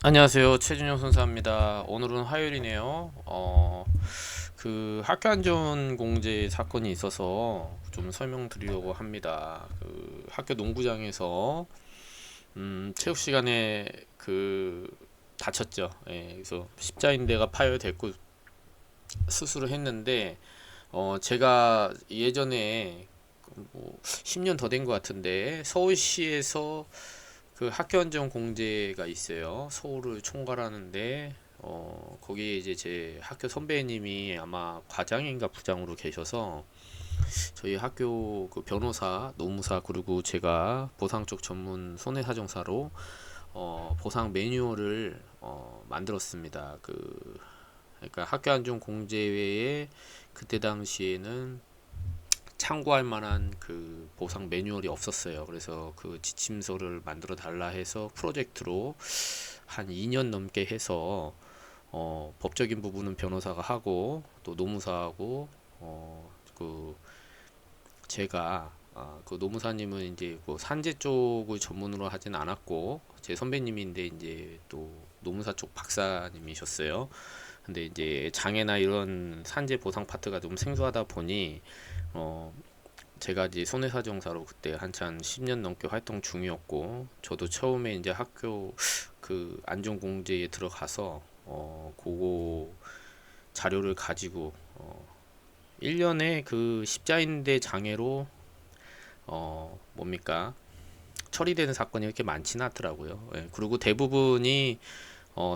안녕하세요. 최준영 선사입니다. 오늘은 화요일이네요. 그 학교 안전 공제 사건이 있어서 좀 설명드리려고 합니다. 그 학교 농구장에서 체육 시간에 그 다쳤죠. 예, 그래서 십자인대가 파열됐고 수술을 했는데 제가 예전에 뭐 10년 더 된 것 같은데 서울시에서 그 학교 안전 공제가 있어요. 서울을 총괄하는데 거기에 이제 제 학교 선배님이 아마 과장인가 부장으로 계셔서 저희 학교 그 변호사, 노무사 그리고 제가 보상 쪽 전문 손해사정사로 보상 매뉴얼을 만들었습니다. 그러니까 학교 안전 공제 외에 그때 당시에는 참고할 만한 그 보상 매뉴얼이 없었어요. 그래서 그 지침서를 만들어 달라 해서 프로젝트로 한 2년 넘게 해서 법적인 부분은 변호사가 하고 또 노무사하고 그 제가 그 노무사님은 이제 그 산재 쪽을 전문으로 하진 않았고 제 선배님인데 이제 또 노무사 쪽 박사님이셨어요. 근데 이제 장애나 이런 산재 보상 파트가 좀 생소하다 보니 어 제가 이제 손해사정사로 그때 한참 10년 넘게 활동 중이었고 저도 처음에 이제 학교 그 안전공제에 들어가서 그거 자료를 가지고 1년에 그 십자인대 장애로 뭡니까 처리되는 사건이 그렇게 많지는 않더라고요. 예, 그리고 대부분이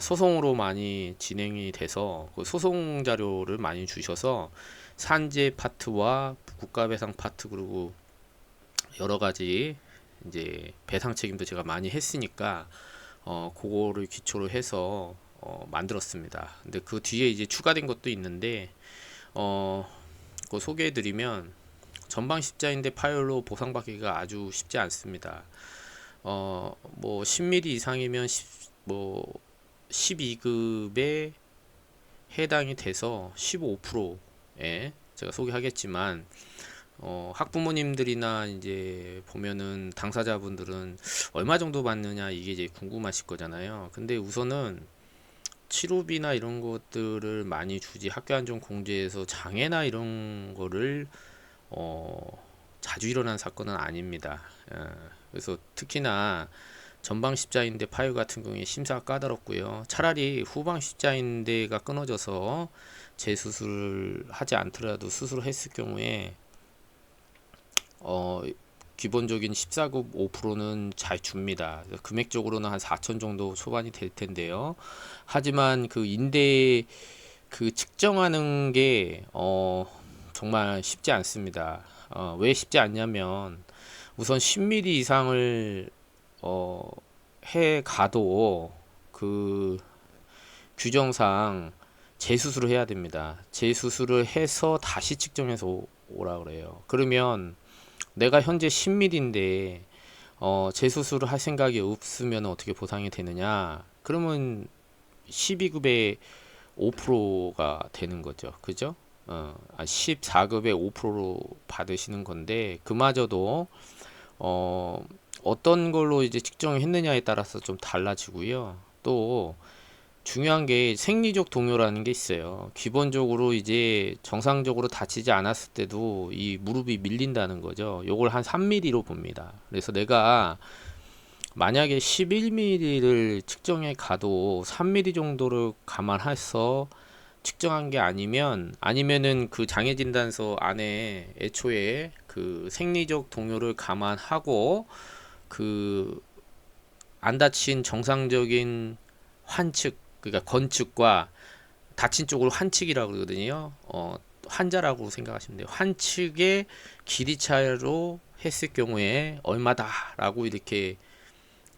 소송으로 많이 진행이 돼서 그 소송 자료를 많이 주셔서 산재 파트와 국가배상 파트 그리고 여러 가지 이제 배상 책임도 제가 많이 했으니까 그거를 기초로 해서 만들었습니다. 근데 그 뒤에 이제 추가된 것도 있는데 그거 소개해드리면 전방 십자인대 파열로 보상받기가 아주 쉽지 않습니다. 뭐 10mm 이상이면 뭐 12급에 해당이 돼서 15%에 제가 소개하겠지만 학부모님들이나 이제 보면은 당사자분들은 얼마 정도 받느냐 이게 이제 궁금하실 거잖아요. 근데 우선은 치료비나 이런 것들을 많이 주지 학교 안전 공제에서 장애나 이런 거를 자주 일어난 사건은 아닙니다. 그래서 특히나 전방 십자인대 파열 같은 경우에 심사가 까다롭고요. 차라리 후방 십자인대가 끊어져서 재수술을 하지 않더라도 수술을 했을 경우에 어, 기본적인 14급 5%는 잘 줍니다. 금액적으로는 한 4천 정도 초반이 될 텐데요. 하지만 그 인대 그 측정하는 게 정말 쉽지 않습니다. 왜 쉽지 않냐면 우선 10mm 이상을 어, 해 가도 그 규정상 재수술을 해야 됩니다. 재수술을 해서 다시 측정해서 오라 그래요. 그러면 내가 현재 10mm인데 재수술을 할 생각이 없으면 어떻게 보상이 되느냐? 그러면 12급의 5%가 되는 거죠. 그죠? 14급의 5%로 받으시는 건데 그마저도 어떤 걸로 이제 측정했느냐에 따라서 좀 달라지고요. 또 중요한 게 생리적 동요라는 게 있어요. 기본적으로 이제 정상적으로 다치지 않았을 때도 이 무릎이 밀린다는 거죠. 요걸 한 3mm로 봅니다. 그래서 내가 만약에 11mm를 측정해 가도 3mm 정도를 감안해서 측정한 게 아니면은 그 장애 진단서 안에 애초에 그 생리적 동요를 감안하고 그 안 다친 정상적인 환측 그러니까 건축과 다친 쪽을 환측이라고 그러거든요. 환자라고 생각하시면 돼요. 환측의 길이 차로 했을 경우에 얼마다라고 이렇게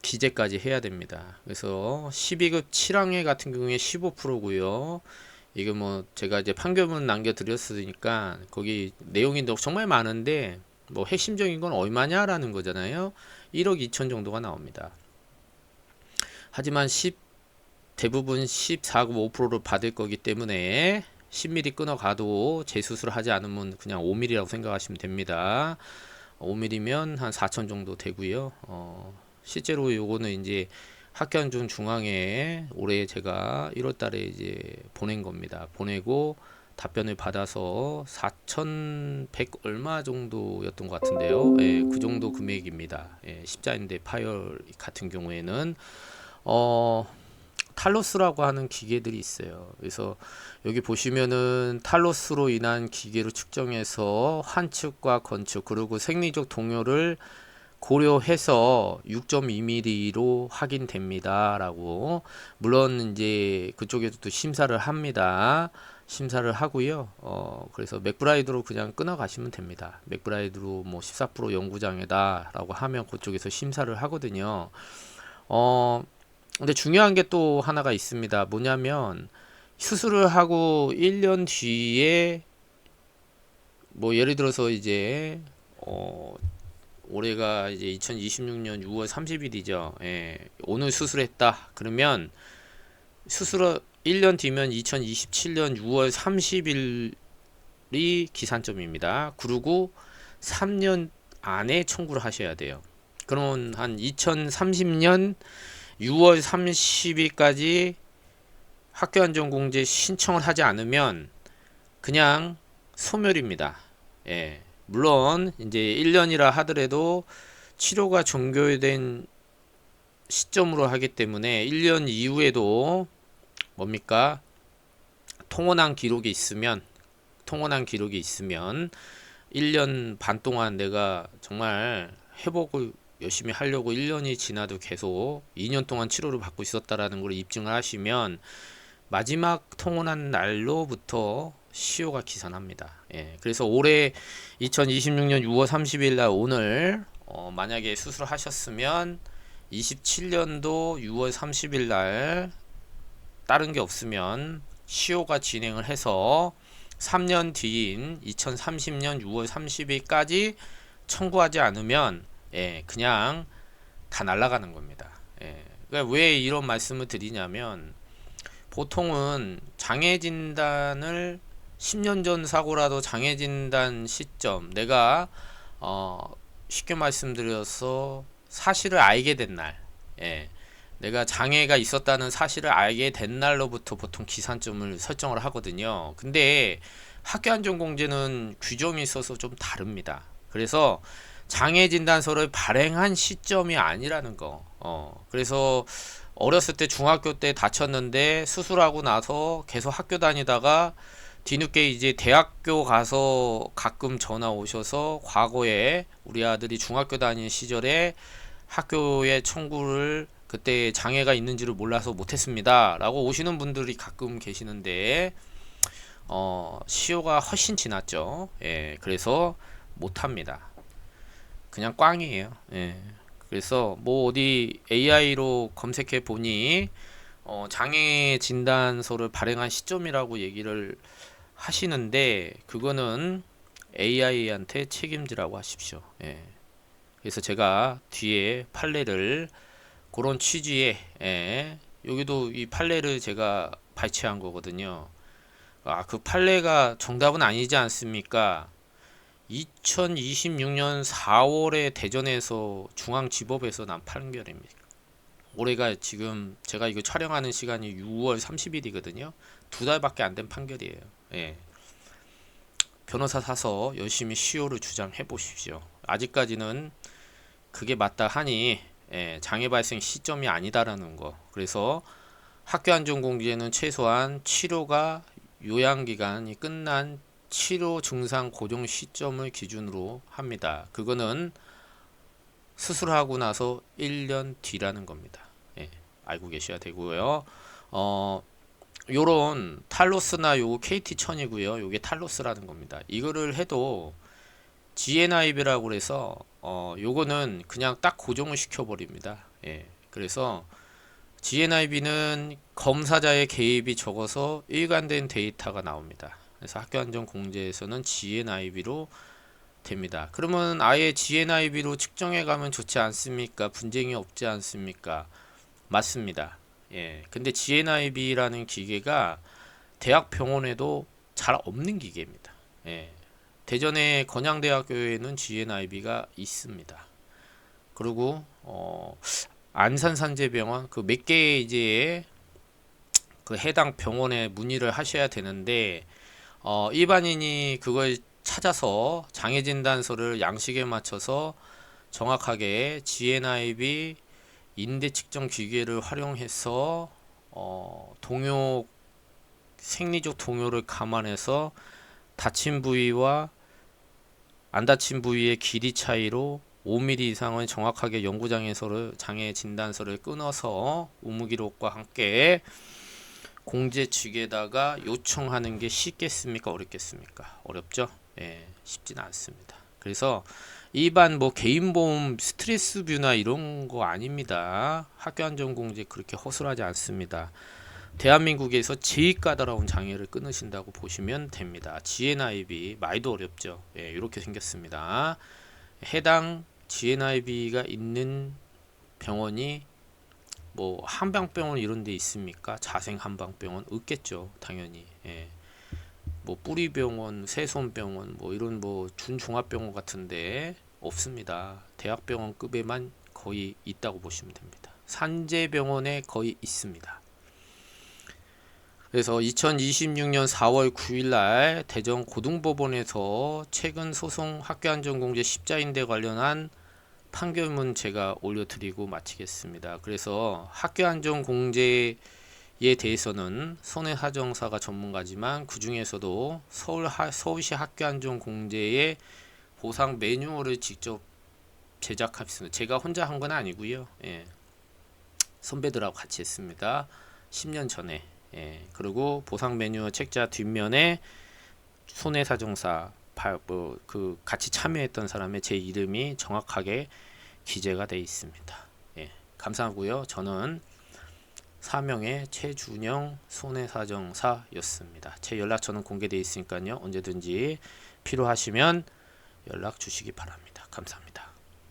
기재까지 해야 됩니다. 그래서 12급 7항해 같은 경우에 15%고요. 이게 뭐 제가 이제 판결문 남겨드렸으니까 거기 내용이 정말 많은데 뭐 핵심적인 건 얼마냐라는 거잖아요. 1억 2천 정도가 나옵니다. 하지만 대부분 14급 5%를 받을 거기 때문에 10mm 끊어가도 재수술을 하지 않으면 그냥 5mm라고 생각하시면 됩니다. 5mm면 한 4천 정도 되고요. 실제로 요거는 이제 학교안전 중앙에 올해 제가 1월달에 이제 보낸 겁니다. 보내고 답변을 받아서 4,100 얼마 정도였던 것 같은데요. 예, 그 정도 금액입니다. 예, 십자인대 파열 같은 경우에는 탈로스라고 하는 기계들이 있어요. 그래서 여기 보시면은 탈로스로 인한 기계로 측정해서 환축과 건축 그리고 생리적 동요를 고려해서 6.2mm로 확인됩니다 라고. 물론 이제 그쪽에도 또 심사를 합니다. 심사를 하고요. 그래서 맥브라이드로 그냥 끊어 가시면 됩니다. 맥브라이드로 뭐 14% 연구장에다 라고 하면 그쪽에서 심사를 하거든요. 근데 중요한 게 또 하나가 있습니다. 뭐냐면 수술을 하고 1년 뒤에 뭐 예를 들어서 이제 올해가 이제 2026년 6월 30일이죠. 예, 오늘 수술했다. 그러면 수술 1년 뒤면 2027년 6월 30일이 기산점입니다. 그리고 3년 안에 청구를 하셔야 돼요. 그러면 한 2030년 6월 30일까지 학교안전공제 신청을 하지 않으면 그냥 소멸입니다. 예. 물론 이제 1년이라 하더라도 치료가 종료된 시점으로 하기 때문에 1년 이후에도 뭡니까? 통원한 기록이 있으면 1년 반 동안 내가 정말 회복을 열심히 하려고 1년이 지나도 계속 2년 동안 치료를 받고 있었다라는 걸 입증을 하시면 마지막 통원한 날로부터 시효가 기산합니다. 예, 그래서 올해 2026년 6월 30일 날 오늘 만약에 수술하셨으면 27년도 6월 30일 날 다른 게 없으면 시효가 진행을 해서 3년 뒤인 2030년 6월 30일까지 청구하지 않으면 예, 그냥 다 날아가는 겁니다. 예, 그러니까 왜 이런 말씀을 드리냐면 보통은 장애 진단을 10년 전 사고라도 장애 진단 시점 내가 쉽게 말씀드려서 사실을 알게 된 날, 예, 내가 장애가 있었다는 사실을 알게 된 날로부터 보통 기산점을 설정을 하거든요. 근데 학교안전공제는 규정이 있어서 좀 다릅니다. 그래서 장애 진단서를 발행한 시점이 아니라는 거. 그래서 어렸을 때 중학교 때 다쳤는데 수술하고 나서 계속 학교 다니다가 뒤늦게 이제 대학교 가서 가끔 전화 오셔서 과거에 우리 아들이 중학교 다니는 시절에 학교에 청구를 그때 장애가 있는지를 몰라서 못했습니다 라고 오시는 분들이 가끔 계시는데 시효가 훨씬 지났죠. 예, 그래서 못합니다. 그냥 꽝이에요. 예. 그래서 뭐 어디 AI로 검색해 보니 장애 진단서를 발행한 시점이라고 얘기를 하시는데 그거는 AI한테 책임지라고 하십시오. 예. 그래서 제가 뒤에 판례를 그런 취지에 예. 여기도 이 판례를 제가 발췌한 거거든요. 그 판례가 정답은 아니지 않습니까? 2026년 4월에 대전에서 중앙지법에서 난 판결입니다. 올해가 지금 제가 이거 촬영하는 시간이 6월 30일이거든요. 두 달밖에 안 된 판결이에요. 예. 변호사 사서 열심히 시효를 주장해 보십시오. 아직까지는 그게 맞다 하니 예, 장애 발생 시점이 아니다라는 거. 그래서 학교안전공제는 최소한 치료가 요양기간이 끝난 치료 증상 고정 시점을 기준으로 합니다. 그거는 수술하고 나서 1년 뒤라는 겁니다. 예, 알고 계셔야 되고요. 요런 탈로스나 요 KT1000이고요. 요게 탈로스라는 겁니다. 이거를 해도 GNIB라고 그래서 요거는 그냥 딱 고정을 시켜 버립니다. 예. 그래서 GNIB는 검사자의 개입이 적어서 일관된 데이터가 나옵니다. 그래서 학교안전공제에서는 GNIB로 됩니다. 그러면 아예 GNIB로 측정해 가면 좋지 않습니까? 분쟁이 없지 않습니까? 맞습니다. 예. 근데 GNIB라는 기계가 대학 병원에도 잘 없는 기계입니다. 예. 대전의 건양대학교에는 GNIB가 있습니다. 그리고 안산산재병원 그 몇 개 이제 그 해당 병원에 문의를 하셔야 되는데 일반인이 그걸 찾아서 장애 진단서를 양식에 맞춰서 정확하게 GNIB 인대 측정 기계를 활용해서 동요 생리적 동요를 감안해서 다친 부위와 안 다친 부위의 길이 차이로 5mm 이상은 정확하게 장애 진단서를 끊어서 의무 기록과 함께 공제 측에다가 요청하는 게 쉽겠습니까? 어렵겠습니까? 어렵죠? 예, 쉽지는 않습니다. 그래서 일반 뭐 개인보험 스트레스 뷰나 이런 거 아닙니다. 학교안전공제 그렇게 허술하지 않습니다. 대한민국에서 제일 까다로운 장애를 끊으신다고 보시면 됩니다. GNIB 말도 어렵죠. 예, 이렇게 생겼습니다. 해당 GNIB가 있는 병원이 뭐 한방병원 이런 데 있습니까? 자생 한방병원 없겠죠. 당연히. 예. 뭐 뿌리병원, 새손병원 뭐 이런 뭐 준종합병원 같은데 없습니다. 대학병원급에만 거의 있다고 보시면 됩니다. 산재병원에 거의 있습니다. 그래서 2026년 4월 9일 날 대전 고등법원에서 최근 소송 학교안전공제 십자인대 관련한 판결문 제가 올려드리고 마치겠습니다. 그래서 학교안전공제에 대해서는 손해사정사가 전문가지만 그 중에서도 서울시 학교안전공제의 보상 매뉴얼을 직접 제작했습니다. 제가 혼자 한 건 아니고요. 예. 선배들하고 같이 했습니다. 10년 전에. 예. 그리고 보상 매뉴얼 책자 뒷면에 손해사정사 그 같이 참여했던 사람의 제 이름이 정확하게 기재가 되어 있습니다. 예, 감사하고요. 저는 사명의 최준영 손해사정사였습니다. 제 연락처는 공개되어 있으니까요. 언제든지 필요하시면 연락 주시기 바랍니다. 감사합니다.